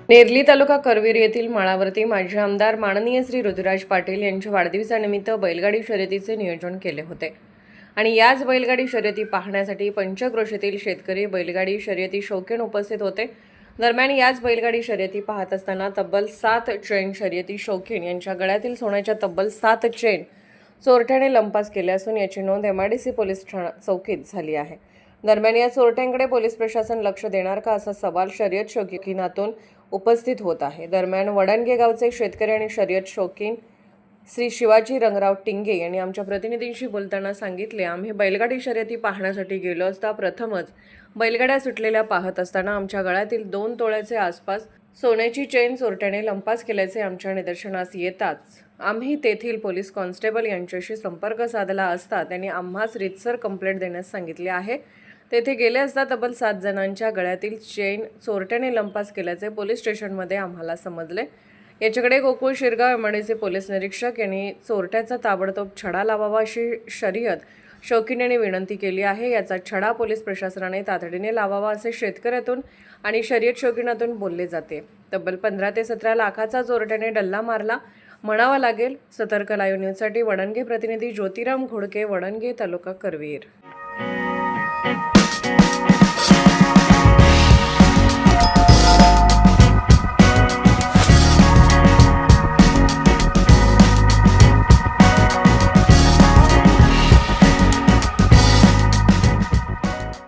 नेरली तालुका करवीर येथील माळावरती माजी आमदार माननीय श्री ऋतुराज पाटील यांच्या वाढदिवसानिमित्त बैलगाडी शर्यतीचे नियोजन केले होते आणि याच बैलगाडी शर्यती पाहण्यासाठी पंचक्रोशीतील शेतकरी बैलगाडी शर्यती शौकीन उपस्थित होते। दरम्यान याच बैलगाडी शर्यती पाहत असताना तब्बल 7 चेन शर्यती शौकीन यांच्या गळ्यातील सोन्याच्या तब्बल 7 चेन चोरट्याने लंपास केले असून याची नोंद MIDC पोलीस चौकीत झाली आहे। दरम्यान या चोरट्यांकडे पोलीस प्रशासन लक्ष देणार का असा सवाल शर्यत शौकीनातून उपस्थित होत आहे। दरम्यान वडणगे गावचे शेतकरी आणि शर्यत शौकीन श्री शिवाजी रंगराव टिंगे यांनी आमच्या प्रतिनिधींशी बोलताना सांगितले, आम्ही बैलगाडी शर्यती पाहण्यासाठी गेलो असता प्रथमच बैलगाड्या सुटलेल्या पाहत असताना आमच्या गळ्यातील 2 तोळ्याचे आसपास सोन्याची चेन चोरट्याने लंपास केल्याचे आमच्या निदर्शनास येताच आम्ही तेथील पोलीस कॉन्स्टेबल यांच्याशी संपर्क साधला असता त्यांनी आम्हास रीतसर कंप्लेंट देण्यास सांगितले आहे। तेथे गेले असता तब्बल 7 जणांच्या गळ्यातील चेन चोरट्याने लंपास केल्याचे पोलीस स्टेशनमध्ये आम्हाला समजले। याच्याकडे गोकुळ शिरगाव MIDC पोलीस निरीक्षक यांनी चोरट्याचा ताबडतोब छडा लावावा अशी शर्यत शौकीनांनी विनंती केली आहे। याचा छडा पोलीस प्रशासनाने तातडीने लावावा असे शेतकऱ्यातून आणि शर्यत शौकीनातून बोलले जाते। तब्बल 15 ते 17 लाखाचा चोरट्याने डल्ला मारला म्हणावा लागेल। सतर्क लाईव्ह न्यूजसाठी वडणगे प्रतिनिधी ज्योतिराम घोडके, वडणगे, तालुका करवीर।